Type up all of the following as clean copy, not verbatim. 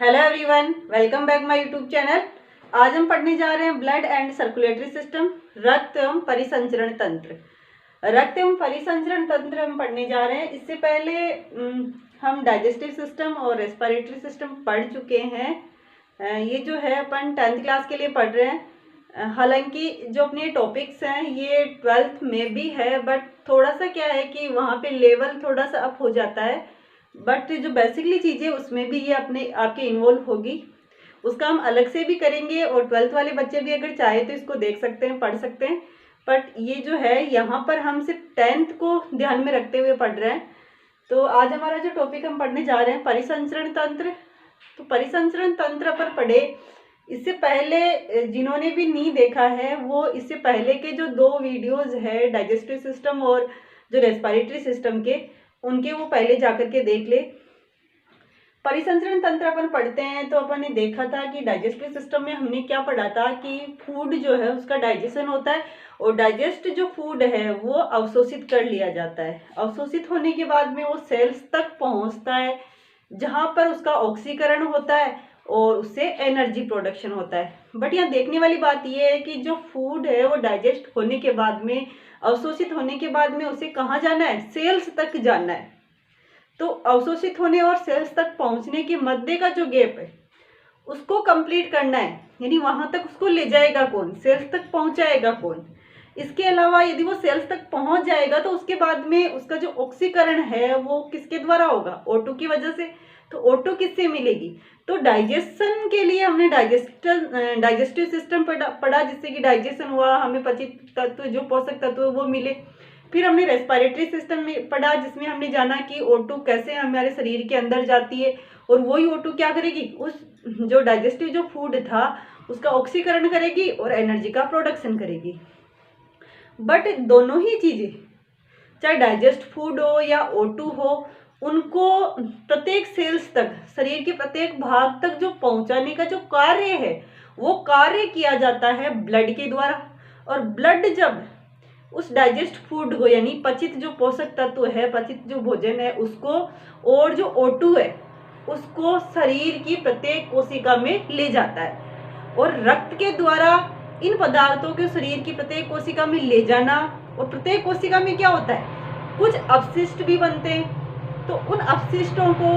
Hello everyone, welcome back my YouTube channel. आज हम पढ़ने जा रहे हैं ब्लड एंड सर्कुलेटरी सिस्टम, रक्त एवं परिसंचरण तंत्र। रक्त एवं परिसंचरण तंत्र हम पढ़ने जा रहे हैं। इससे पहले हम डाइजेस्टिव सिस्टम और रेस्पिरेटरी सिस्टम पढ़ चुके हैं। ये जो है अपन 10th क्लास के लिए पढ़ रहे हैं। हालांकि जो अपने टॉपिक्स हैं ये 12th में भी है, बट थोड़ा सा क्या है कि वहाँ पे लेवल थोड़ा सा अप हो जाता है, बट जो बेसिकली चीज़ें उसमें भी ये अपने आपके इन्वॉल्व होगी। उसका हम अलग से भी करेंगे और 12th वाले बच्चे भी अगर चाहे तो इसको देख सकते हैं, पढ़ सकते हैं। बट ये जो है यहाँ पर हम सिर्फ 10th को ध्यान में रखते हुए पढ़ रहे हैं। तो आज हमारा जो टॉपिक हम पढ़ने जा रहे हैं परिसंचरण तंत्र। तो परिसंचरण तंत्र पर पढ़े इससे पहले जिन्होंने भी नहीं देखा है वो इससे पहले के जो 2 वीडियोस है डाइजेस्टिव सिस्टम और जो रेस्पिरेटरी सिस्टम के, उनके वो पहले जाकर के देख ले। परिसंचरण तंत्र अपन पढ़ते हैं तो अपन ने देखा था कि डाइजेस्टिव सिस्टम में हमने क्या पढ़ा था कि फूड जो है उसका डाइजेशन होता है और डाइजेस्ट जो फूड है वो अवशोषित कर लिया जाता है। अवशोषित होने के बाद में वो सेल्स तक पहुंचता है जहां पर उसका ऑक्सीकरण होता है और उससे एनर्जी प्रोडक्शन होता है। बट यहाँ देखने वाली बात यह है कि जो फूड है वो डाइजेस्ट होने के बाद में, अवशोषित होने के बाद में उसे कहाँ जाना है? सेल्स तक जाना है। तो अवशोषित होने और सेल्स तक पहुंचने के मध्य का जो गैप है उसको कंप्लीट करना है, यानी वहां तक उसको ले जाएगा कौन? सेल्स तक पहुंचाएगा कौन? इसके अलावा यदि वो सेल्स तक पहुंच जाएगा तो उसके बाद में उसका जो ऑक्सीकरण है वो किसके द्वारा होगा? O2 की वजह से। तो O2 किससे मिलेगी? तो डाइजेशन के लिए हमने डाइजेस्टिव सिस्टम पढ़ा जिससे कि डाइजेशन हुआ, हमें पचित तत्व जो पोषक तत्व वो मिले। फिर हमने रेस्पिरेटरी सिस्टम में पढ़ा जिसमें हमने जाना कि O2 कैसे हमारे शरीर के अंदर जाती है और वही O2 क्या करेगी? उस जो डाइजेस्टिव जो फूड था उसका ऑक्सीकरण करेगी और एनर्जी का प्रोडक्शन करेगी। बट दोनों ही चीजें, चाहे डाइजेस्ट फूड हो या O2 हो, उनको प्रत्येक सेल्स तक, शरीर के प्रत्येक भाग तक जो पहुंचाने का जो कार्य है वो कार्य किया जाता है ब्लड के द्वारा। और ब्लड जब उस डाइजेस्ट फूड को, यानी पचित जो पोषक तत्व है, पचित जो भोजन है उसको और जो O2 है उसको शरीर की प्रत्येक कोशिका में ले जाता है। और रक्त के द्वारा इन पदार्थों के शरीर की प्रत्येक कोशिका में ले जाना, और प्रत्येक कोशिका में क्या होता है? कुछ अपशिष्ट भी बनते हैं। तो उन अपशिष्टों को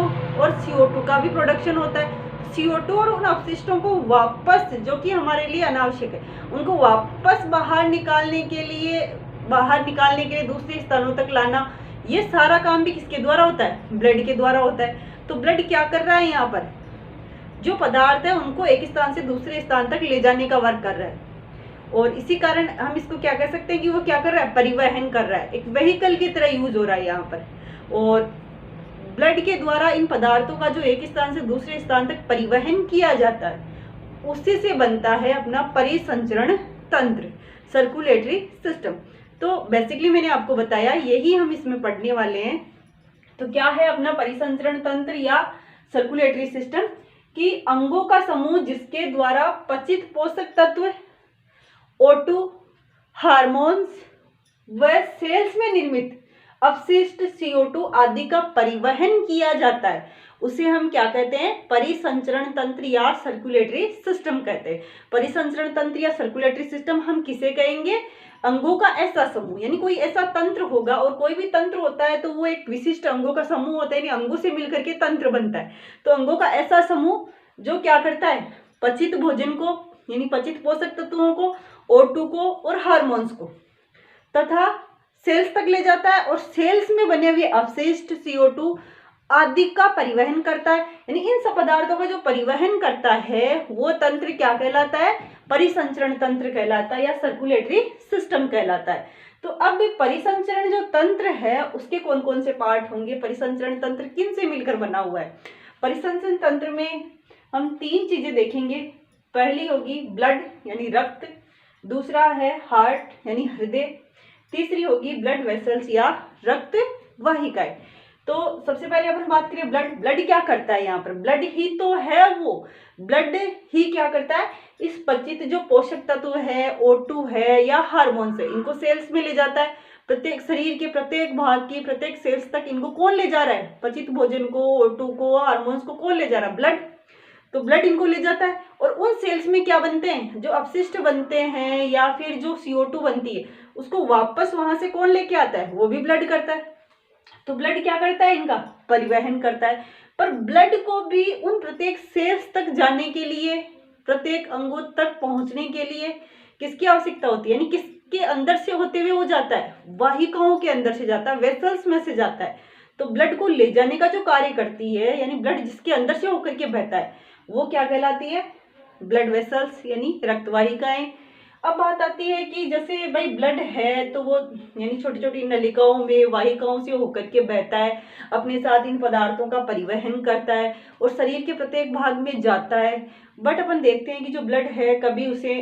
और CO2 का भी प्रोडक्शन होता है। CO2 और उन अपशिष्टों को वापस, जो कि हमारे लिए अनावश्यक है, उनको वापस बाहर निकालने के लिए दूसरे स्थानों तक लाना, ये सारा काम भी किसके द्वारा होता है? ब्लड के द्वारा होता है। तो ब्लड क्या कर रहा है? यहाँ पर जो पदार्थ है उनको एक स्थान से दूसरे स्थान तक ले जाने का वर्क कर रहा है। और इसी कारण हम इसको क्या कह सकते हैं कि वो क्या कर रहा है? परिवहन कर रहा है, एक व्हीकल की तरह यूज हो रहा है यहाँ पर। और ब्लड के द्वारा इन पदार्थों का जो एक स्थान से दूसरे स्थान तक परिवहन किया जाता है उसी से बनता है अपना परिसंचरण तंत्र, सर्कुलेटरी सिस्टम। तो बेसिकली मैंने आपको बताया, यही हम इसमें पढ़ने वाले हैं। तो क्या है अपना परिसंचरण तंत्र या सर्कुलेटरी सिस्टम? कि अंगों का समूह जिसके द्वारा पचित पोषक तत्व, O2, हार्मोन्स व सेल्स में निर्मित अपशिष्ट CO2 आदि का परिवहन किया जाता है, उसे हम क्या कहते हैं? परिसंचरण तंत्र या सर्कुलेटरी सिस्टम कहते हैं। परिसंचरण तंत्र या सर्कुलेटरी सिस्टम हम किसे कहेंगे? अंगों का ऐसा समूह, यानी कोई ऐसा तंत्र होगा, और कोई भी तंत्र होता है तो वो एक विशिष्ट अंगों का समूह होता है, यानी अंगों से मिलकर के तंत्र बनता है। तो अंगों का ऐसा समूह जो क्या करता है? पचित भोजन को, यानी पचित पोषक तत्वों को, O2 को और हार्मोन्स को तथा सेल्स तक ले जाता है और सेल्स में बने हुए अवशिष्ट CO2 आदि का परिवहन करता है। यानी इन सब पदार्थों का जो परिवहन करता है वो तंत्र क्या कहलाता है? परिसंचरण तंत्र कहलाता है या सर्कुलेटरी सिस्टम कहलाता है। तो अब परिसंचरण जो तंत्र है उसके कौन कौन से पार्ट होंगे? परिसंचरण तंत्र किन से मिलकर बना हुआ है? परिसंचरण तंत्र में हम 3 चीजें देखेंगे। पहली होगी ब्लड यानी रक्त, दूसरा है हार्ट यानी हृदय, तीसरी होगी ब्लड वेसल्स या रक्त वाहिकाएं। तो सबसे पहले अपन बात करें ब्लड क्या करता है? यहाँ पर ब्लड ही तो है, वो ब्लड ही क्या करता है? इस पचित जो पोषक तत्व है, O2 है या हार्मोन्स है, इनको सेल्स में ले जाता है। प्रत्येक शरीर के प्रत्येक भाग की प्रत्येक सेल्स तक इनको कौन ले जा रहा है? पचित भोजन को, O2 को, हार्मोन्स को कौन ले जा रहा है? ब्लड। तो ब्लड इनको ले जाता है और उन सेल्स में क्या बनते हैं, जो अपशिष्ट बनते हैं या फिर जो CO2 बनती है उसको वापस वहां से कौन लेके आता है, वो भी ब्लड करता है। तो ब्लड क्या करता है, इनका परिवहन करता है। पर ब्लड को भी उन प्रत्येक सेल्स तक जाने के लिए, प्रत्येक अंगों तक पहुंचने के लिए किसकी आवश्यकता होती है, यानी किसके अंदर से होते हुए वो जाता है, वाहिकाओं के अंदर से जाता है, वेसल्स में से जाता है। तो ब्लड को ले जाने का जो कार्य करती है, यानी ब्लड जिसके अंदर से होकर के बहता है, वो क्या कहलाती है, ब्लड वेसल्स यानी रक्तवाहिकाएं। अब बात आती है कि जैसे भाई ब्लड है तो वो यानी छोटी छोटी नलिकाओं में, वाहिकाओं से होकर के बहता है, अपने साथ इन पदार्थों का परिवहन करता है और शरीर के प्रत्येक भाग में जाता है। बट अपन देखते हैं कि जो ब्लड है कभी उसे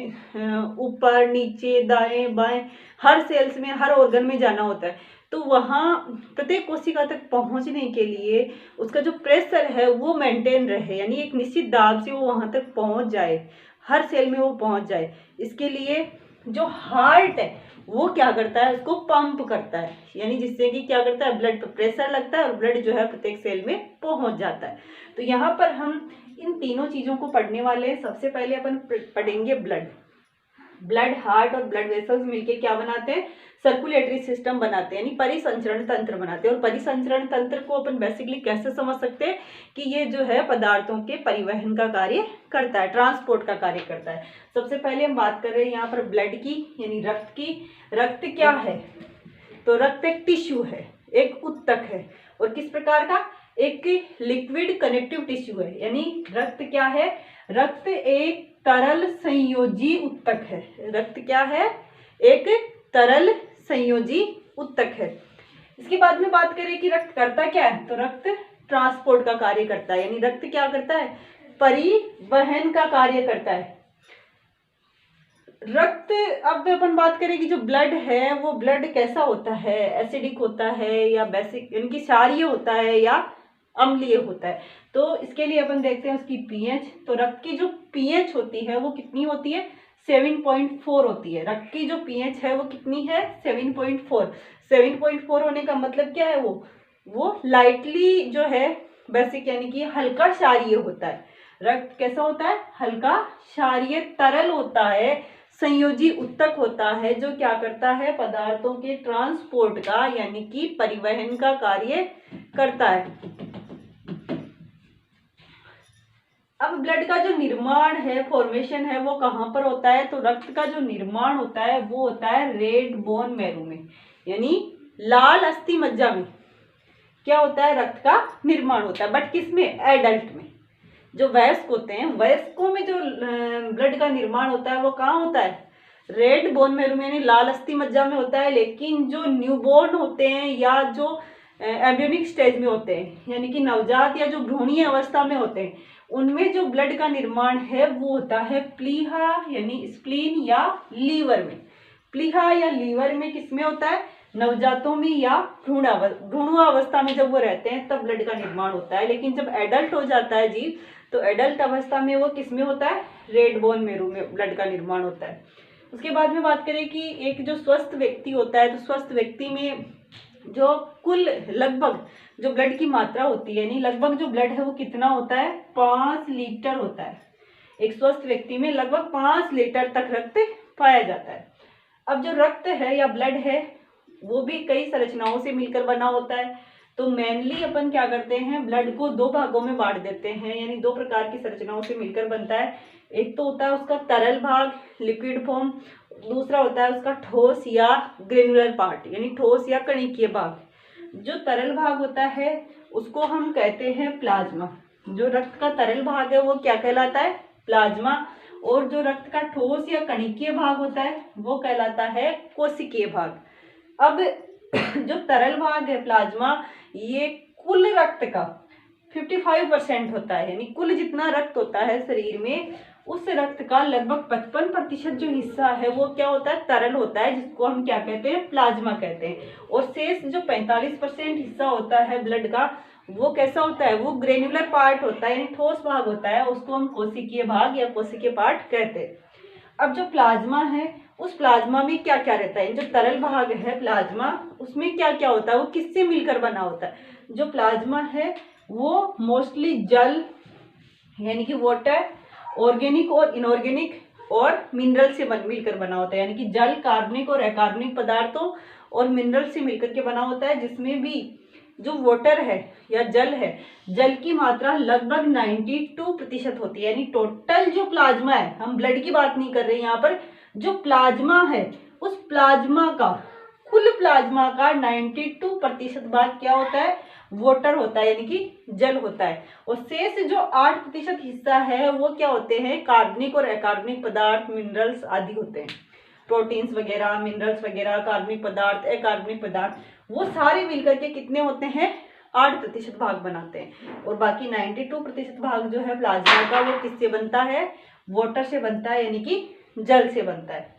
ऊपर नीचे दाएं बाएं हर सेल्स में, हर ऑर्गन में जाना होता है। तो वहाँ प्रत्येक कोशिका तक पहुंचने के लिए उसका जो प्रेशर है वो मेंटेन रहे, यानी एक निश्चित दाब से वो वहां तक पहुंच जाए, हर सेल में वो पहुंच जाए। इसके लिए जो हार्ट है वो क्या करता है, उसको पंप करता है, यानी जिससे कि क्या करता है, ब्लड पर प्रेशर लगता है और ब्लड जो है प्रत्येक सेल में पहुंच जाता है। तो यहाँ पर हम इन तीनों चीजों को पढ़ने वाले हैं। सबसे पहले अपन पढ़ेंगे ब्लड। ब्लड, हार्ट और ब्लड वेसल्स मिलके क्या बनाते हैं, सर्कुलेटरी सिस्टम बनाते हैं, यानी परिसंचरण तंत्र बनाते हैं। और परिसंचरण तंत्र को अपन बेसिकली कैसे समझ सकते हैं कि ये जो है पदार्थों के परिवहन का कार्य करता है, ट्रांसपोर्ट का कार्य करता है। सबसे पहले हम बात कर रहे हैं यहाँ पर ब्लड की, यानी रक्त की। रक्त क्या है, तो रक्त एक टिश्यू है, एक उत्तक है और किस प्रकार का, एक लिक्विड कनेक्टिव टिश्यू है। यानी रक्त क्या है, रक्त एक तरल संयोजी उत्तक है। रक्त क्या है, एक तरल संयोजी उत्तक है। इसके बाद में बात करें कि रक्त करता क्या है, तो रक्त ट्रांसपोर्ट का कार्य करता है, यानी रक्त क्या करता है, परिवहन का कार्य करता है। रक्त, अब अपन बात करें कि जो ब्लड है वो ब्लड कैसा होता है, एसिडिक होता है या बेसिक, इनकी क्षारीय होता है या अम्लीय होता है। तो इसके लिए अपन देखते हैं उसकी पीएच। तो रक्त की जो पीएच होती है वो कितनी होती है, 7.4 होती है। रक्त की जो पीएच है वो कितनी है, 7.4। 7.4 होने का मतलब क्या है, वो लाइटली जो है बेसिक, यानी कि हल्का क्षारीय होता है। रक्त कैसा होता है, हल्का क्षारीय तरल होता है, संयोजी उत्तक होता है, जो क्या करता है, पदार्थों के ट्रांसपोर्ट का यानी कि परिवहन का कार्य करता है। अब ब्लड का जो निर्माण है, फॉर्मेशन है, वो कहाँ पर होता है, तो रक्त का जो निर्माण होता है वो होता है रेड बोन मैरो में, यानी लाल अस्थि मज्जा में क्या होता है, रक्त का निर्माण होता है। बट किसमें, एडल्ट में। जो वयस्क होते हैं, वयस्कों में जो ब्लड का निर्माण होता है वो कहाँ होता है, रेड बोन मैरो में, यानी लाल अस्थि मज्जा में होता है। लेकिन जो न्यूबॉर्न होते हैं या जो एम्ब्रियोनिक स्टेज में होते हैं, यानी कि नवजात या जो भ्रूणीय अवस्था में होते हैं, उनमें जो ब्लड का निर्माण है वो होता है प्लीहा यानी स्प्लीन या लीवर में। प्लीहा या लीवर में किसमें होता है, नवजातों में या भ्रूणावस्था में जब वो रहते हैं तब ब्लड का निर्माण होता है। लेकिन जब एडल्ट हो जाता है जीव, तो एडल्ट अवस्था में वो किसमें होता है, रेड बोन मैरो में ब्लड का निर्माण होता है। उसके बाद में बात करें कि एक जो स्वस्थ व्यक्ति होता है, तो स्वस्थ व्यक्ति में जो कुल लगभग जो ब्लड की मात्रा होती है, यानी लगभग जो ब्लड है वो कितना होता है, 5 लीटर होता है। एक स्वस्थ व्यक्ति में लगभग 5 लीटर तक रक्त पाया जाता है। अब जो रक्त है या ब्लड है वो भी कई संरचनाओं से मिलकर बना होता है। तो मेनली अपन क्या करते हैं, ब्लड को 2 भागों में बांट देते हैं, यानी 2 प्रकार की संरचनाओं से मिलकर बनता है। एक तो होता है उसका तरल भाग, लिक्विड फॉर्म, दूसरा होता है उसका ठोस या ग्रेनुलर पार्ट, यानी ठोस या कणिकीय भाग। जो तरल भाग होता है उसको हम कहते हैं प्लाज्मा। जो रक्त का तरल भाग है वो क्या कहलाता है, प्लाज्मा। और जो रक्त का ठोस या कणिकीय भाग होता है वो कहलाता है कोशिकीय भाग। अब जो तरल भाग है प्लाज्मा, ये कुल रक्त का 55% होता है, यानी कुल जितना रक्त होता है शरीर में उस रक्त का लगभग 55% जो हिस्सा है वो क्या होता है, तरल होता है, जिसको हम क्या कहते हैं, प्लाज्मा कहते हैं। और शेष जो 45% हिस्सा होता है ब्लड का वो कैसा होता है, वो ग्रेन्युलर पार्ट होता है, यानी ठोस भाग होता है, उसको हम कोशिकीय भाग या कोशिकीय पार्ट कहते हैं। अब जो प्लाज्मा है उस प्लाज्मा में क्या क्या रहता है, जो तरल भाग है प्लाज्मा उसमें क्या क्या होता है, वो किससे मिलकर बना होता है। जो प्लाज्मा है वो मोस्टली जल, यानी कि वाटर ऑर्गेनिक और इनऑर्गेनिक और मिनरल से मिलकर बना होता है, यानी कि जल कार्बनिक और अकार्बनिक पदार्थों और मिनरल से मिलकर के बना होता है, जिसमें भी जो वाटर है या जल है, जल की मात्रा लगभग 92% होती है। यानी टोटल जो प्लाज्मा है, हम ब्लड की बात नहीं कर रहे हैं यहाँ पर, जो प्लाज्मा है उस प्लाज्मा का, कुल प्लाज्मा का 92% भाग क्या होता है, वाटर होता है, यानी कि जल होता है। और शेष जो 8% हिस्सा है वो क्या होते हैं, कार्बनिक और अकार्बनिक पदार्थ, मिनरल्स आदि होते हैं। प्रोटीन्स वगैरह, मिनरल्स वगैरह, कार्बनिक पदार्थ, अकार्बनिक पदार्थ, वो सारे मिलकर के कितने होते हैं, 8% भाग बनाते हैं। और बाकी 92% भाग जो है प्लाज्मा का, वो किससे बनता है, वाटर से बनता है, यानी कि जल से बनता है।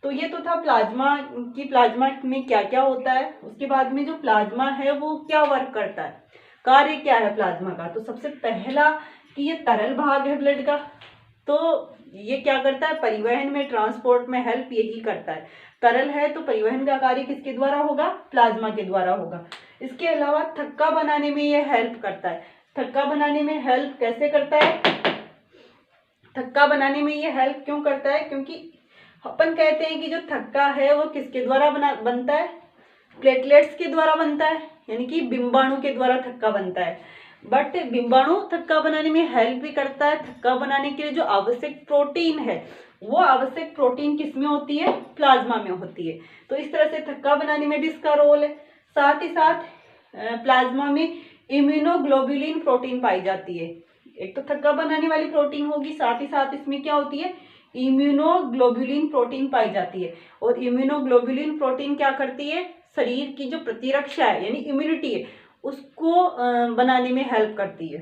तो ये तो था प्लाज्मा की, प्लाज्मा में क्या क्या होता है। उसके बाद में जो प्लाज्मा है वो क्या वर्क करता है, कार्य क्या है प्लाज्मा का। तो सबसे पहला कि ये तरल भाग है ब्लड का, तो ये क्या करता है, परिवहन में, ट्रांसपोर्ट में हेल्प यही करता है। तरल है तो परिवहन का कार्य किसके द्वारा होगा, प्लाज्मा के द्वारा होगा। इसके अलावा थक्का बनाने में ये हेल्प करता है। थक्का बनाने में हेल्प कैसे करता है, थक्का बनाने में ये हेल्प क्यों करता है, क्योंकि अपन कहते हैं कि जो थक्का है वो किसके द्वारा बनता है, प्लेटलेट्स के द्वारा बनता है, यानी कि बिंबाणु के द्वारा थक्का बनता है। बट बिंबाणु थक्का बनाने में हेल्प भी करता है। थक्का बनाने के लिए जो आवश्यक प्रोटीन है, वो आवश्यक प्रोटीन किसमें होती है, प्लाज्मा में होती है। तो इस तरह से थक्का बनाने में भी इसका रोल है। साथ ही साथ प्लाज्मा में इम्यूनोग्लोबुलिन प्रोटीन पाई जाती है। एक तो थक्का बनाने वाली प्रोटीन होगी, साथ ही साथ इसमें क्या होती है, इम्यूनोग्लोबुलिन प्रोटीन पाई जाती है। और इम्यूनोग्लोबुलिन प्रोटीन क्या करती है, शरीर की जो प्रतिरक्षा है यानी इम्यूनिटी है, उसको बनाने में हेल्प करती है।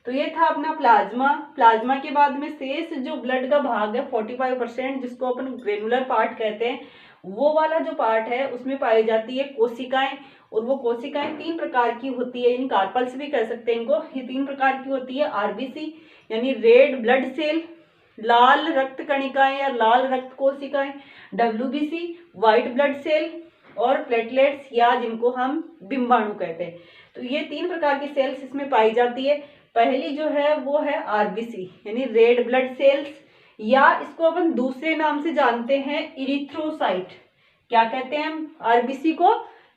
तो ये था अपना प्लाज्मा। प्लाज्मा के बाद में शेष जो ब्लड का भाग है 45%, जिसको अपन ग्रेनुलर पार्ट कहते हैं, वो वाला जो पार्ट है उसमें पाई जाती है कोशिकाएं। और वो कोशिकाएं 3 प्रकार की होती है, इन कार्पल्स भी कह सकते हैं इनको। ये 3 प्रकार की होती है, आरबीसी यानी रेड ब्लड सेल, लाल रक्त कणिकाएं या लाल रक्त कोशिकाएं, डब्ल्यूबीसी व्हाइट ब्लड सेल, और प्लेटलेट्स या जिनको हम बिंबाणु कहते हैं। तो ये 3 प्रकार की सेल्स इसमें पाई जाती है। पहली जो है वो है आरबीसी यानी रेड ब्लड सेल्स, या इसको अपन दूसरे नाम से जानते हैं इरिथ्रोसाइट। क्या कहते हैं हम आरबीसी को,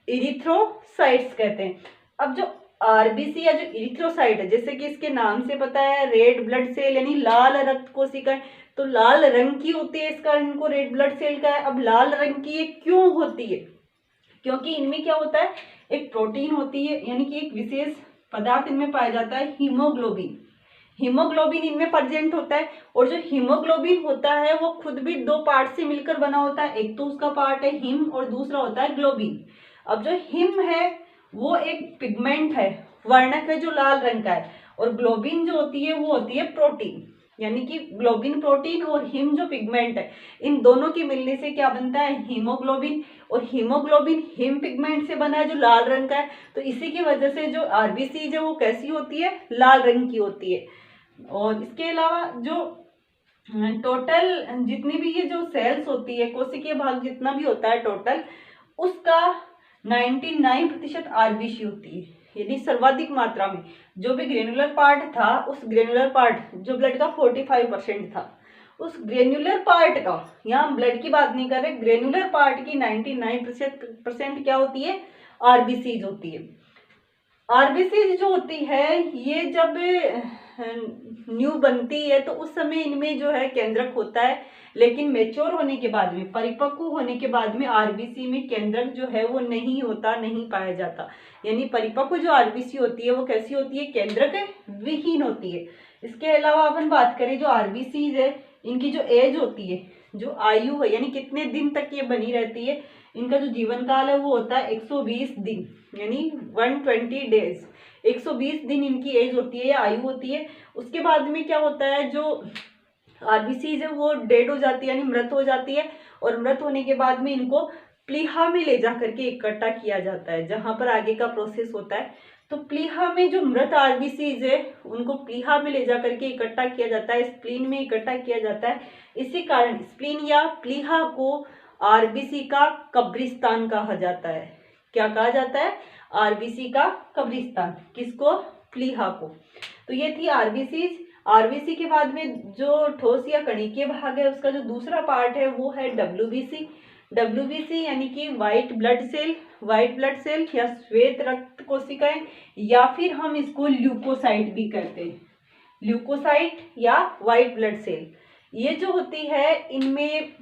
इरिथ्रोसाइट्स कहते हैं। अब जो आरबीसी या जो इरिथ्रोसाइट है, जैसे कि इसके नाम से पता है, रेड ब्लड सेल यानी लाल रक्त कोशिकाएं, तो लाल रंग की होती है, इस कारण इनको रेड ब्लड सेल का है। अब लाल रंग की ये क्यों होती है, क्योंकि इनमें क्या होता है, एक प्रोटीन होती है, यानी कि एक विशेष पदार्थ इनमें पाया जाता है, हीमोग्लोबिन। हीमोग्लोबिन इनमें प्रेजेंट होता है। और जो हीमोग्लोबिन होता है वो खुद भी 2 पार्ट से मिलकर बना होता है। एक तो उसका पार्ट है हिम और दूसरा होता है ग्लोबिन। अब जो हिम है वो एक पिगमेंट है, वर्णक है जो लाल रंग का है, और ग्लोबिन जो होती है वो होती है प्रोटीन। यानी कि ग्लोबिन प्रोटीन और हिम जो पिगमेंट है, इन दोनों के मिलने से क्या बनता है, हीमोग्लोबिन। और हीमोग्लोबिन हिम पिगमेंट से बना है जो लाल रंग का है। तो इसी की वजह से जो आरबीसी जो वो कैसी होती है, लाल रंग की होती है। और इसके अलावा जो टोटल जितनी भी ये जो सेल्स होती है, कोशिकीय भाग जितना भी होता है टोटल, उसका 99% आरबीसी होती है। यानी सर्वाधिक मात्रा में जो भी ग्रेनुलर पार्ट था, उस ग्रेनुलर पार्ट जो ब्लड का 45% था, उस ग्रेनुलर पार्ट का, यहाँ हम ब्लड की बात नहीं कर रहे, ग्रेनुलर पार्ट की 99% क्या होती है, आरबीसीज होती है। आरबीसी जो होती है ये जब न्यू बनती है तो उस समय इनमें जो है केंद्रक होता है, लेकिन मेच्योर होने के बाद में, परिपक्व होने के बाद में आरबीसी में केंद्रक जो है वो नहीं होता, नहीं पाया जाता। यानी परिपक्व जो आरबीसी होती है वो कैसी होती है, केंद्रक विहीन होती है। इसके अलावा अपन बात करें जो आरबीसी है, इनकी जो एज होती है, जो आयु है, यानी कितने दिन तक ये बनी रहती है, इनका जो जीवन काल है वो होता है 120 दिन, यानी 120 डेज। 120 दिन इनकी एज होती है या आयु होती है। उसके बाद में क्या होता है, जो आरबीसीज है वो डेड हो जाती है, यानी मृत हो जाती है। और मृत होने के बाद में इनको प्लीहा में ले जा करके इकट्ठा किया जाता है, जहां पर आगे का प्रोसेस होता है। तो प्लीहा में जो मृत आरबीसीज है उनको प्लीहा में ले जा करके इकट्ठा किया जाता है, स्प्लीन में इकट्ठा किया जाता है। इसी कारण स्प्लीन या प्लीहा को आरबीसी का कब्रिस्तान कहा जाता है। क्या कहा जाता है, आरबीसी का कब्रिस्तान। किसको, प्लीहा को। तो ये थी आरबीसीज। आरबीसी के बाद में जो ठोस या कणिकीय भाग है उसका जो दूसरा पार्ट है वो है डब्ल्यूबीसी। डब्ल्यूबीसी यानी कि व्हाइट ब्लड सेल या श्वेत रक्त कोशिकाएं, या फिर हम इसको ल्यूकोसाइट भी कहते हैं, ल्यूकोसाइट या व्हाइट ब्लड सेल। ये जो होती है इनमें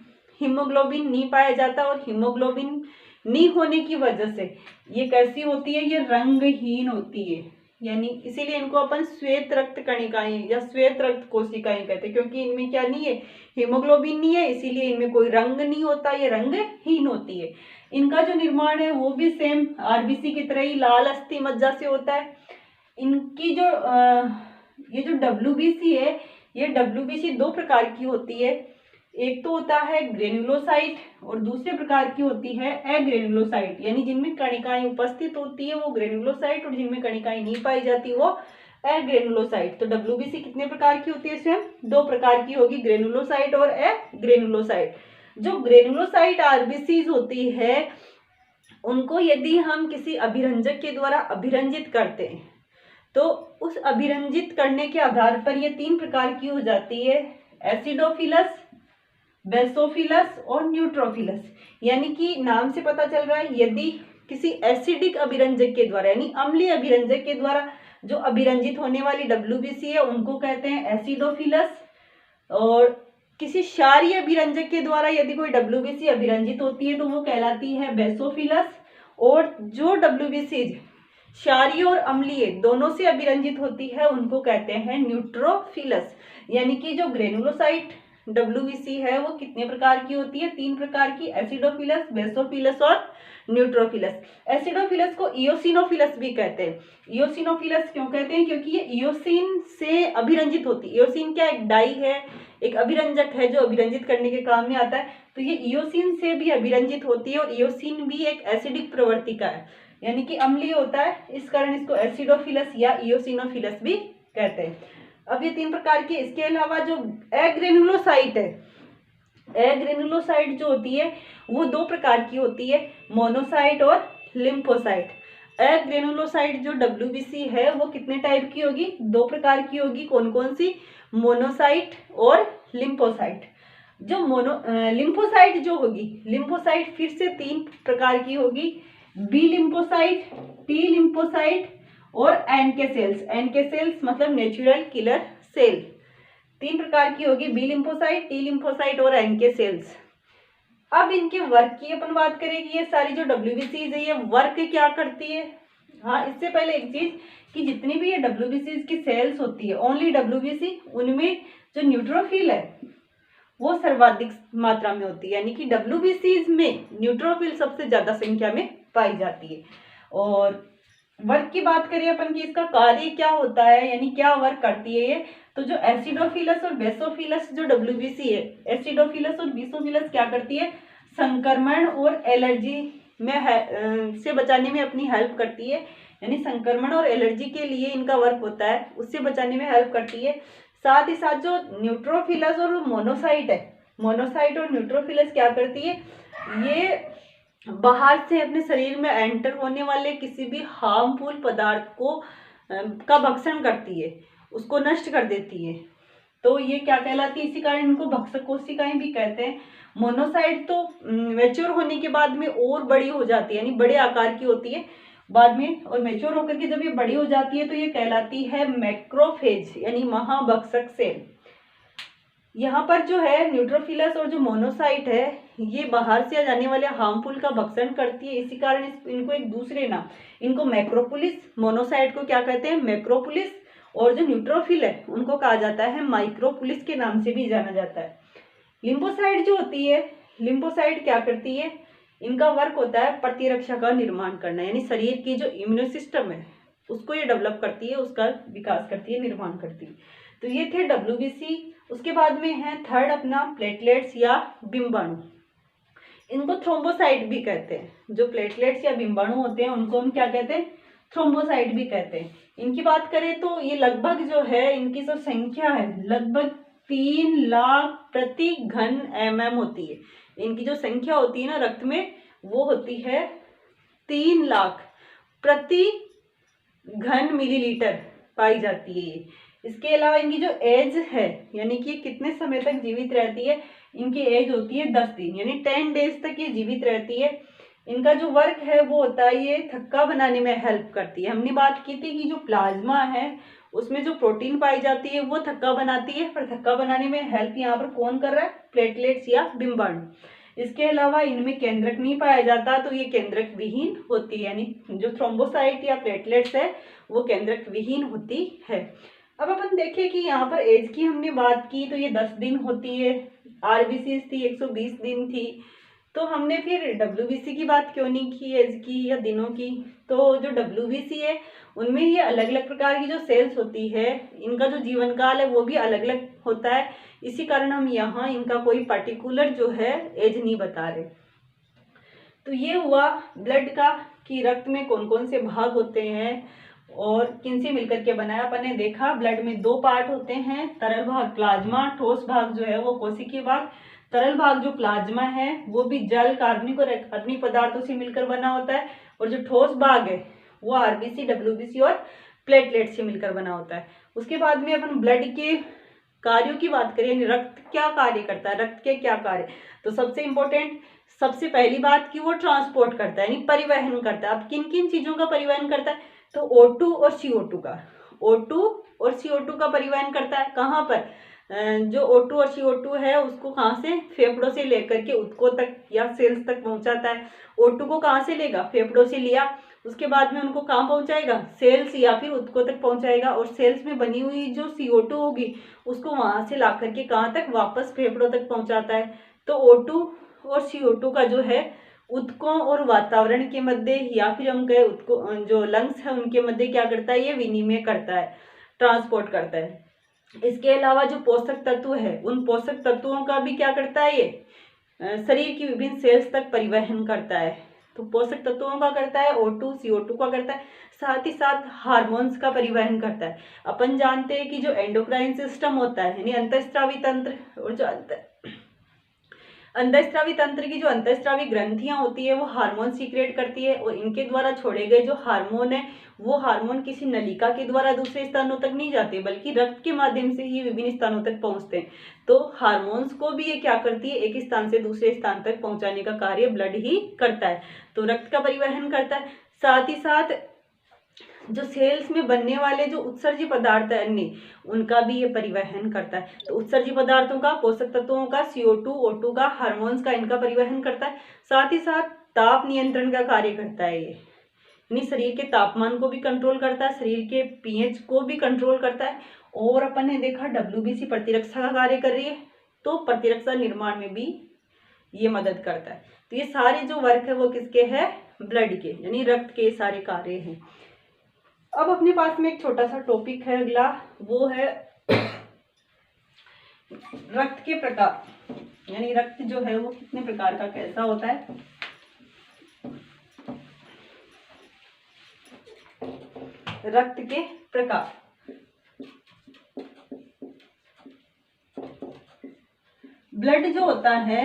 हीमोग्लोबिन नहीं पाया जाता, और हीमोग्लोबिन नहीं होने की वजह से ये कैसी होती है, ये रंगहीन होती है, यानी इसीलिए इनको अपन श्वेत रक्त कणिकाएं या श्वेत रक्त कोशिकाएं कहते हैं, क्योंकि इनमें क्या नहीं है, हीमोग्लोबिन नहीं है, इसीलिए इनमें कोई रंग नहीं होता, ये रंगहीन होती है। इनका जो निर्माण है वो भी सेम आरबीसी की तरह ही लाल अस्थि मज्जा से होता है। इनकी जो ये जो डब्ल्यूबीसी है, ये डब्ल्यूबीसी दो प्रकार की होती है। एक तो होता है ग्रेनुलोसाइट और दूसरे प्रकार की होती है एग्रेनुलोसाइट, यानी जिनमें कणिकाएं उपस्थित होती है वो ग्रेनुलोसाइट, और जिनमें कणिकाएं नहीं पाई जाती वो एग्रेनुलोसाइट। तो डब्ल्यूबीसी कितने प्रकार की होती है, स्वयं दो प्रकार की होगी, ग्रेनुलोसाइट और एग्रेनुलोसाइट। जो ग्रेनुलोसाइट आरबीसीज होती है उनको यदि हम किसी अभिरंजक के द्वारा अभिरंजित करते हैं तो उस अभिरंजित करने के आधार पर ये तीन प्रकार की हो जाती है, एसिडोफिलस, बेसोफिलस और न्यूट्रोफिलस। यानी कि नाम से पता चल रहा है, यदि किसी एसिडिक अभिरंजक के द्वारा यानी अम्लीय अभिरंजक के द्वारा जो अभिरंजित होने वाली डब्ल्यूबीसी है उनको कहते हैं एसिडोफिलस, और किसी क्षारीय अभिरंजक के द्वारा यदि कोई डब्ल्यूबीसी अभिरंजित होती है तो वो कहलाती है बेसोफिलस, और जो डब्ल्यूबीसी क्षारीय और अम्लीय दोनों से अभिरंजित होती है उनको कहते हैं न्यूट्रोफिलस। यानी कि जो ग्रेनुलोसाइट डब्ल्यूबीसी है वो कितने प्रकार की होती है, तीन प्रकार की, एसिडोफिलस, बेसोफिलस और न्यूट्रोफिलस। एसिडोफिलस को इयोसिनोफिलस भी कहते हैं। इयोसिनोफिलस क्यों कहते हैं, क्योंकि ये इयोसिन से अभिरंजित होती है। इयोसिन क्या, एक डाई है, एक अभिरंजक है जो अभिरंजित करने के काम में आता है, तो ये इयोसिन से भी अभिरंजित होती है, और इयोसिन भी एक एसिडिक प्रवृत्ति का है, यानी कि अम्लीय होता है, इस कारण इसको एसिडोफिलस या इयोसिनोफिलस भी कहते हैं। अब ये तीन प्रकार की, इसके अलावा जो एग्रेनुलोसाइट है, एग्रेनुलोसाइट जो होती है वो दो प्रकार की होती है, मोनोसाइट और लिम्फोसाइट। एग्रेनुलोसाइट जो डब्ल्यूबीसी है वो कितने टाइप की होगी, दो प्रकार की होगी, कौन कौन सी, मोनोसाइट और लिम्फोसाइट। जो लिम्फोसाइट जो होगी, लिम्फोसाइट फिर से तीन प्रकार की होगी, बी लिम्फोसाइट, टी लिम्फोसाइट और एनके सेल्स। एनके सेल्स मतलब नेचुरल किलर सेल, तीन प्रकार की होगी, बी लिम्फोसाइट, टी लिम्फोसाइट और एनके सेल्स। अब इनके वर्क की अपन बात करें कि ये सारी जो डब्ल्यूबीसीज है ये वर्क क्या करती है। हाँ, इससे पहले एक चीज कि जितनी भी ये डब्ल्यूबीसीज की सेल्स होती है, ओनली डब्ल्यूबीसी, उनमें जो न्यूट्रोफिल है वो सर्वाधिक मात्रा में होती है, यानी कि डब्ल्यूबीसीज में न्यूट्रोफिल सबसे ज्यादा संख्या में पाई जाती है। और वर्क की बात करें अपन की इसका कार्य क्या होता है, यानी क्या वर्क करती है ये, तो जो एसिडोफिलस और बेसोफिलस जो डब्ल्यूबीसी है, एसिडोफिलस और बेसोफिलस क्या करती है, संक्रमण और एलर्जी में से बचाने में अपनी हेल्प करती है, यानी संक्रमण और एलर्जी के लिए इनका वर्क होता है, उससे बचाने में हेल्प करती है। साथ ही साथ जो न्यूट्रोफिलस और मोनोसाइट है, मोनोसाइट और न्यूट्रोफिलस क्या करती है, ये बाहर से अपने शरीर में एंटर होने वाले किसी भी हार्मफुल पदार्थ को का भक्षण करती है, उसको नष्ट कर देती है, तो ये क्या कहलाती है, इसी कारण इनको भक्षक कोशिकाएं भी कहते हैं। मोनोसाइट तो मैच्योर होने के बाद में और बड़ी हो जाती है, यानी बड़े आकार की होती है बाद में, और मैच्योर होकर के जब ये बड़ी हो जाती है तो ये कहलाती है मैक्रोफेज, यानी महाभक्षक सेल। यहाँ पर जो है न्यूट्रोफिलस और जो मोनोसाइट है ये बाहर से जाने वाले हार्मफुल का भक्षण करती है, इसी कारण इनको एक दूसरे नाम, इनको मैक्रोपुलिस, मोनोसाइट को क्या कहते हैं, मैक्रोपुलिस, और जो न्यूट्रोफिल है उनको कहा जाता है माइक्रोपुलिस के नाम से भी जाना जाता है। लिम्फोसाइट जो होती है, लिम्फोसाइट क्या करती है, इनका वर्क होता है प्रतिरक्षा का निर्माण करना, यानी शरीर की जो इम्यून सिस्टम है उसको ये डेवलप करती है, उसका विकास करती है, निर्माण करती है। तो ये थे डब्ल्यूबीसी। उसके बाद में है थर्ड अपना प्लेटलेट्स या बिंबाणु, इनको थ्रोम्बोसाइट भी कहते हैं। जो प्लेटलेट्स या बिंबाणु होते हैं उनको हम क्या कहते हैं, थ्रोम्बोसाइट भी कहते हैं। इनकी बात करें तो ये लगभग जो है इनकी जो संख्या है लगभग 3 लाख प्रति घन mm होती है। इनकी जो संख्या होती है ना रक्त में वो होती है 3 लाख प्रति घन मिलीलीटर पाई जाती है। इसके अलावा इनकी जो एज है यानी कि कितने समय तक जीवित रहती है, इनकी एज होती है 10 दिन, यानी 10 डेज तक ये जीवित रहती है। इनका जो वर्क है वो होता है ये थक्का बनाने में हेल्प करती है। हमने बात की थी कि जो प्लाज्मा है उसमें जो प्रोटीन पाई जाती है वो थक्का बनाती है, पर थक्का बनाने में हेल्प यहाँ पर कौन कर रहा है, प्लेटलेट्स या बिम्बाणु। इसके अलावा इनमें केंद्रक नहीं पाया जाता तो ये केंद्रक विहीन होती है, यानी जो थ्रोम्बोसाइट या प्लेटलेट्स है वो केंद्रक विहीन होती है। अब अपन देखें कि यहाँ पर एज की हमने बात की तो ये 10 दिन होती है, आरबीसी थी 120 दिन थी, तो हमने फिर डब्ल्यूबीसी की बात क्यों नहीं की एज की या दिनों की। तो जो डब्ल्यूबीसी है उनमें ये अलग अलग प्रकार की जो सेल्स होती है इनका जो जीवन काल है वो भी अलग अलग होता है, इसी कारण हम यहाँ इनका कोई पर्टिकुलर जो है एज नहीं बता रहे। तो ये हुआ ब्लड का कि रक्त में कौन कौन से भाग होते हैं और किनसे मिलकर के बनाया। अपन ने देखा ब्लड में 2 पार्ट होते हैं, तरल भाग प्लाज्मा, ठोस भाग जो है वो कोशिकीय भाग। तरल भाग जो प्लाज्मा है वो भी जल, कार्बनिक और अपारगमनिक पदार्थों से मिलकर बना होता है, और जो ठोस भाग है वो आरबीसी, डब्ल्यूबीसी और प्लेटलेट से मिलकर बना होता है। उसके बाद में अपन ब्लड के कार्यों की बात करें, यानी रक्त क्या कार्य करता है, रक्त के क्या कार्य, तो सबसे इंपॉर्टेंट सबसे पहली बात कि वो ट्रांसपोर्ट करता है यानी परिवहन करता है। अब किन किन चीजों का परिवहन करता है, तो O2 और CO2 का, O2 और CO2 का परिवहन करता है। कहाँ पर, जो O2 और CO2 है उसको कहाँ से, फेफड़ों से लेकर के ऊतकों तक या सेल्स तक पहुंचाता है। O2 को कहाँ से लेगा, फेफड़ों से लिया, उसके बाद में उनको कहाँ पहुंचाएगा, सेल्स या फिर ऊतकों तक पहुंचाएगा, और सेल्स में बनी हुई जो CO2 होगी उसको वहां से ला करके कहाँ तक, वापस फेफड़ों तक पहुंचाता है। तो O2 और CO2 का जो है ऊतकों और वातावरण के मध्य, या फिर हम कहें ऊतकों जो लंग्स है उनके मध्य क्या करता है, ये विनिमय करता है, ट्रांसपोर्ट करता है। इसके अलावा जो पोषक तत्व है उन पोषक तत्वों का भी क्या करता है, ये शरीर की विभिन्न सेल्स तक परिवहन करता है। तो पोषक तत्वों का करता है, O2 CO2 का करता है, साथ ही साथ हार्मोन्स का परिवहन करता है। अपन जानते हैं कि जो एंडोक्राइन सिस्टम होता है यानी अंतःस्रावी तंत्र, और जो अंतःस्रावी तंत्र की जो अंतःस्रावी ग्रंथियां होती है वो हार्मोन सीक्रेट करती है, और इनके द्वारा छोड़े गए जो हार्मोन है वो हार्मोन किसी नलिका के द्वारा दूसरे स्थानों तक नहीं जाते बल्कि रक्त के माध्यम से ही विभिन्न स्थानों तक पहुंचते हैं। तो हार्मोन्स को भी ये क्या करती है, एक स्थान से दूसरे स्थान तक पहुंचाने का कार्य ब्लड ही करता है, तो रक्त का परिवहन करता है। साथ ही साथ जो सेल्स में बनने वाले जो उत्सर्जी पदार्थ है अन्य, उनका भी ये परिवहन करता है। तो उत्सर्जी पदार्थों का, पोषक तत्वों का, CO2 O2 का, हार्मोन्स का, इनका परिवहन करता है। साथ ही साथ ताप नियंत्रण का कार्य करता है ये, यानी शरीर के तापमान को भी कंट्रोल करता है, शरीर के pH को भी कंट्रोल करता है। और अपन ने देखा डब्ल्यूबीसी प्रतिरक्षा का कार्य कर रही है, तो प्रतिरक्षा निर्माण में भी ये मदद करता है। तो ये सारे जो वर्क है वो किसके है, ब्लड के, यानी रक्त के सारे कार्य हैं। अब अपने पास में एक छोटा सा टॉपिक है अगला, वो है रक्त के प्रकार, यानी रक्त जो है वो कितने प्रकार का कैसा होता है। रक्त के प्रकार, ब्लड जो होता है,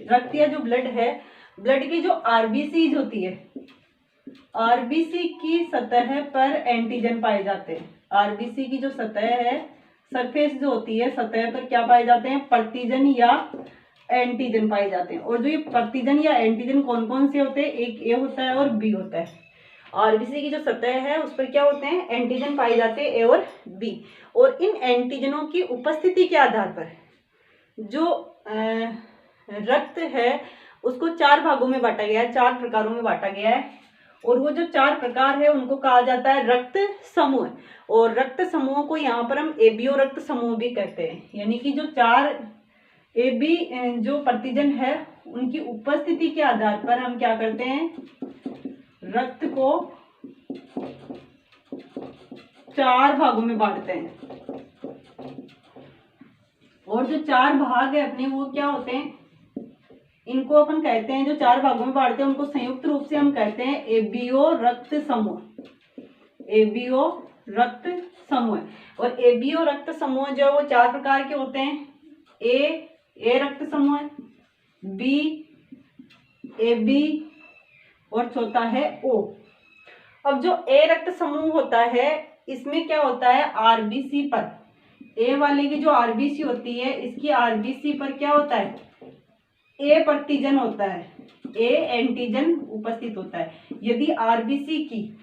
रक्त या जो ब्लड है, ब्लड की जो आरबीसीज होती है, आरबीसी की सतह पर एंटीजन पाए जाते हैं। आरबीसी की जो सतह है, सरफेस जो होती है, सतह पर क्या पाए जाते हैं, प्रतिजन या एंटीजन पाए जाते हैं। और जो ये प्रतिजन या एंटीजन कौन कौन से होते हैं, एक ए होता है और बी होता है। आरबीसी की जो सतह है उस पर क्या होते हैं, एंटीजन पाए जाते हैं, ए और बी। और इन एंटीजनों की उपस्थिति के आधार पर जो रक्त है उसको 4 भागों में बांटा गया है, 4 प्रकारों में बांटा गया है। और वो जो 4 प्रकार है उनको कहा जाता है रक्त समूह। और रक्त समूहों को यहाँ पर हम एबीओ रक्त समूह भी कहते हैं, यानी कि जो 4 एबी जो प्रतिजन है उनकी उपस्थिति के आधार पर हम क्या करते हैं, रक्त को 4 भागों में बांटते हैं। और जो 4 भाग है अपने वो क्या होते हैं, इनको अपन कहते हैं, जो 4 भागों में बांटते हैं उनको संयुक्त रूप से हम कहते हैं एबीओ रक्त समूह। एबीओ रक्त समूह। और एबीओ रक्त समूह जो वो 4 प्रकार के होते हैं, ए रक्त समूह, बी, एबी और चौथा है ओ। अब जो ए रक्त समूह होता है इसमें क्या होता है, आरबीसी पर, ए वाले की जो आरबीसी होती है, इसकी आरबीसी पर क्या होता है, ए प्रतिजन होता है, ए एंटीजन उपस्थित होता है। यदि आरबीसी की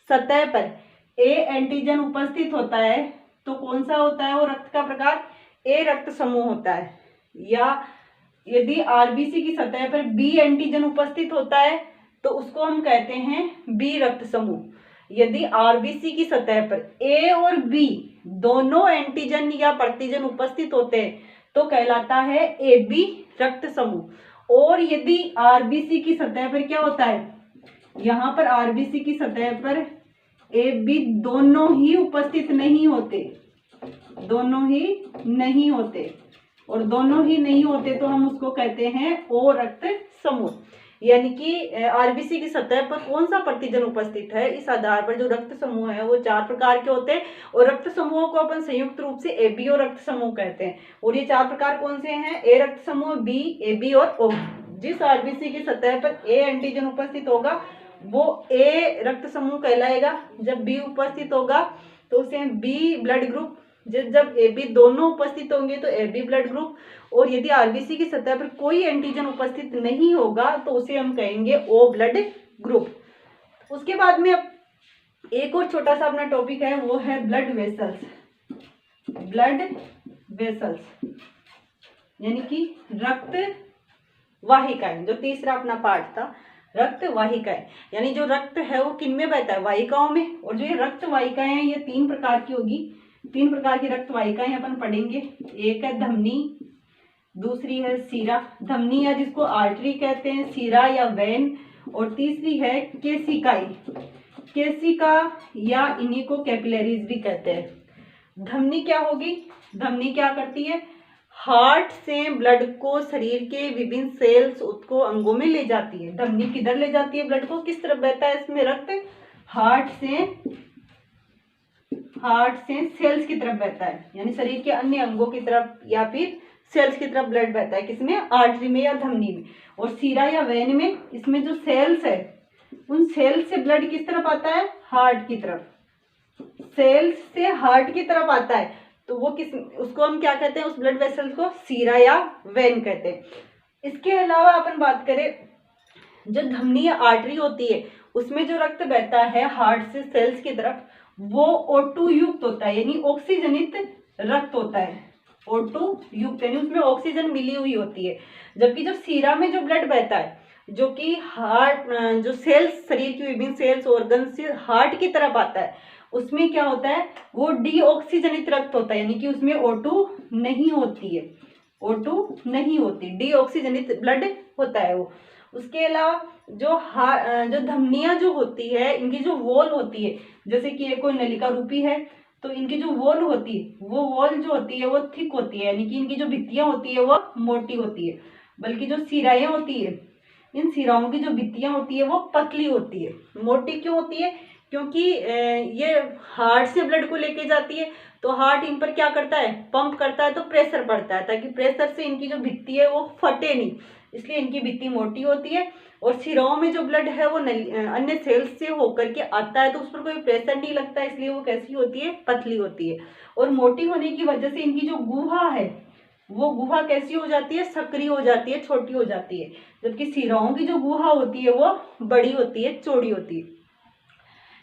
सतह पर ए एंटीजन उपस्थित होता है तो कौन सा होता है वो रक्त का प्रकार, ए रक्त समूह होता है। या यदि आरबीसी की सतह पर बी एंटीजन उपस्थित होता है तो उसको हम कहते हैं बी रक्त समूह। यदि आरबीसी की सतह पर ए और बी दोनों एंटीजन या प्रतिजन उपस्थित होते हैं तो कहलाता है ए बी रक्त समूह। और यदि आरबीसी की सतह पर क्या होता है, यहाँ पर आरबीसी की सतह पर ए बी दोनों ही उपस्थित नहीं होते, दोनों ही नहीं होते, और दोनों ही नहीं होते तो हम उसको कहते हैं ओ रक्त समूह। यानी कि आरबीसी की सतह पर कौन सा प्रतिजन उपस्थित है, इस आधार पर जो रक्त समूह है वो 4 प्रकार के होते हैं। और रक्त समूहों को अपन संयुक्त रूप से ए बी और रक्त समूह कहते हैं। और ये 4 प्रकार कौन से हैं, ए रक्त समूह, बी, ए बी और ओ। जिस आरबीसी की सतह पर ए एंटीजन उपस्थित होगा वो ए रक्त समूह कहलाएगा। जब बी उपस्थित होगा तो उसे बी ब्लड ग्रुप, जब ए बी दोनों उपस्थित होंगे तो ए बी ब्लड ग्रुप। और यदि आरबीसी की सतह पर कोई एंटीजन उपस्थित नहीं होगा तो उसे हम कहेंगे ओ ब्लड ग्रुप। उसके बाद में अब एक और छोटा सा अपना टॉपिक है, वो है ब्लड वेसल्स। ब्लड वेसल्स यानी कि रक्त वाहिकाएं, जो तीसरा अपना पार्ट था, रक्त वाहिकाएं। यानी जो रक्त है वो किन में बहता है, वाहिकाओं में। और जो ये रक्त वाहिकाएं हैं ये 3 प्रकार की होगी, 3 प्रकार की रक्त वाहिकाएं अपन पढ़ेंगे। एक है धमनी, दूसरी है सीरा, धमनी या जिसको आर्टरी कहते हैं, सीरा या वेन, और तीसरी है केसिकाई, केसिका या इन्हीं को कैपिलरीज भी कहते हैं। धमनी क्या होगी, धमनी क्या करती है, हार्ट से ब्लड को शरीर के विभिन्न सेल्स उसको अंगों में ले जाती है। धमनी किधर ले जाती है ब्लड को, किस तरफ बहता है इसमें रक्त, हार्ट से सेल्स की तरफ बहता है, यानी शरीर के अन्य अंगों की तरफ या फिर सेल्स की तरफ ब्लड बहता है। किसमें, आर्टरी में या धमनी में। और सीरा या वेन में, इसमें जो सेल्स है उन सेल्स से ब्लड किस तरफ आता है, हार्ट की तरफ, सेल्स से हार्ट की तरफ आता है। तो वो उसको हम क्या कहते हैं, उस ब्लड वेसल को सीरा या वेन कहते हैं। इसके अलावा अपन बात करें, जो धमनी या आर्टरी होती है उसमें जो रक्त बहता है हार्ट से सेल्स की तरफ वो O2 युक्त होता है, यानी ऑक्सीजनित रक्त होता है। O2 युक्त यानी उसमें ऑक्सीजन मिली हुई होती है। जबकि जो सीरा में जो ब्लड बहता है, जो कि हार्ट, जो सेल्स, शरीर की विभिन्न सेल्स ऑर्गन से हार्ट की तरफ आता है, उसमें क्या होता है, वो डीऑक्सीजनित रक्त होता है, यानी कि उसमें O2 नहीं होती है, O2 नहीं होती, डीऑक्सीजनित ब्लड होता है वो। उसके अलावा जो धमनियां जो होती है, इनकी जो वॉल होती है, जैसे कि ये कोई नलिका रूपी है तो इनकी जो वॉल होती है वो वॉल जो होती है वो थिक होती है, यानी कि इनकी जो भित्तियां होती है वो मोटी होती है। बल्कि जो सिराएं होती है, इन सिराओं की जो भित्तियां होती है वो पतली होती है। मोटी क्यों होती है, क्योंकि ये हार्ट से ब्लड को लेके जाती है, तो हार्ट इन पर क्या करता है, पंप करता है, तो प्रेशर पड़ता है, ताकि प्रेशर से इनकी जो भित्ती है वो फटे नहीं, इसलिए इनकी भित्ती मोटी होती है। और सिराओं में जो ब्लड है वो अन्य सेल्स से होकर के आता है, तो उस पर कोई प्रेशर नहीं लगता, इसलिए वो कैसी होती है, पतली होती है। और मोटी होने की वजह से इनकी जो गुहा है वो गुहा कैसी हो जाती है, सक्रिय हो जाती है, छोटी हो जाती है। जबकि सिराओं की जो गुहा होती है वो बड़ी होती है, चौड़ी होती है।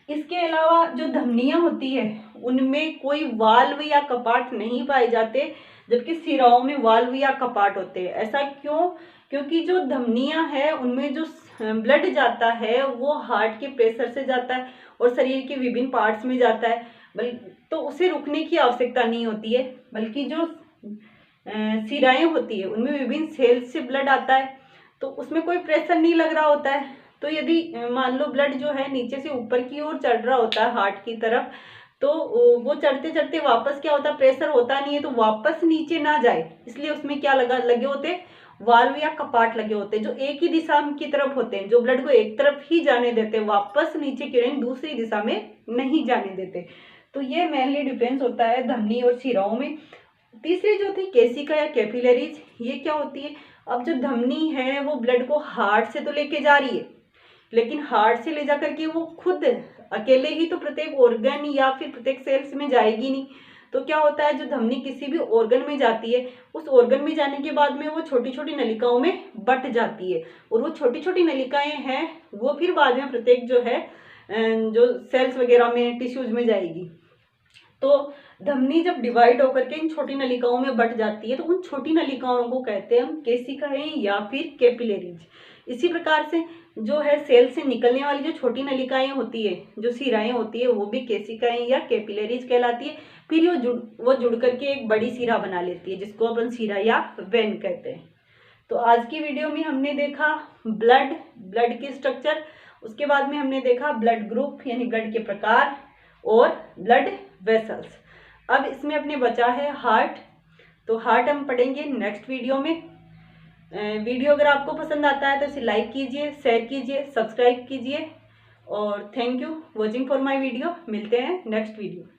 इसके अलावा जो धमनियां होती है उनमें कोई वाल्व या कपाट नहीं पाए जाते, जबकि सिराओं में वाल्व या कपाट होते हैं। ऐसा क्यों, क्योंकि जो धमनियां है उनमें जो ब्लड जाता है वो हार्ट के प्रेशर से जाता है और शरीर के विभिन्न पार्ट्स में जाता है, तो उसे रुकने की आवश्यकता नहीं होती है। बल्कि जो सिराएं होती है उनमें विभिन्न सेल्स से ब्लड आता है, तो उसमें कोई प्रेशर नहीं लग रहा होता है। तो यदि मान लो ब्लड जो है नीचे से ऊपर की ओर चढ़ रहा होता है हार्ट की तरफ, तो वो चढ़ते चढ़ते वापस क्या होता है, प्रेशर होता नहीं है, तो वापस नीचे ना जाए, इसलिए उसमें क्या लगे होते हैं, वाल्व या कपाट लगे होते हैं, जो एक ही दिशा की तरफ होते हैं, जो ब्लड को एक तरफ ही जाने देते हैं, वापस नीचे की ओर दूसरी दिशा में नहीं जाने देते। तो ये मेनली डिफरेंस होता है धमनी और सिराओं में। तीसरी जो थी केसिका या कैपिलरीज, ये क्या होती है, अब जो धमनी है वो ब्लड को हार्ट से तो लेके जा रही है, लेकिन हार्ट से ले जाकर के वो खुद अकेले ही तो प्रत्येक ऑर्गन या फिर प्रत्येक सेल्स में जाएगी नहीं। तो क्या होता है, जो धमनी किसी भी ऑर्गन में जाती है, उस ऑर्गन में जाने के बाद में वो छोटी छोटी नलिकाओं में बट जाती है, और वो छोटी छोटी नलिकाएं हैं वो फिर बाद में प्रत्येक जो है जो सेल्स वगैरह में, टिश्यूज में जाएगी। तो धमनी जब डिवाइड होकर के इन छोटी नलिकाओं में बट जाती है तो उन छोटी नलिकाओं को कहते हैं हम केशिकाएं या फिर कैपिलरीज। इसी प्रकार से जो है सेल से निकलने वाली जो छोटी नलिकाएं होती है, जो सिराएं होती है, वो भी केशिकाएं या कैपिलरीज कहलाती है। फिर वो जुड़ करके एक बड़ी सिरा बना लेती है जिसको अपन सिरा या वेन कहते हैं। तो आज की वीडियो में हमने देखा ब्लड की स्ट्रक्चर, उसके बाद में हमने देखा ब्लड ग्रुप यानी ब्लड के प्रकार और ब्लड वेसल्स। अब इसमें अपने बचा है हार्ट, तो हार्ट हम पढ़ेंगे नेक्स्ट वीडियो में। वीडियो अगर आपको पसंद आता है तो इसे लाइक कीजिए, शेयर कीजिए, सब्सक्राइब कीजिए, और thank you watching for my video. मिलते हैं नेक्स्ट वीडियो।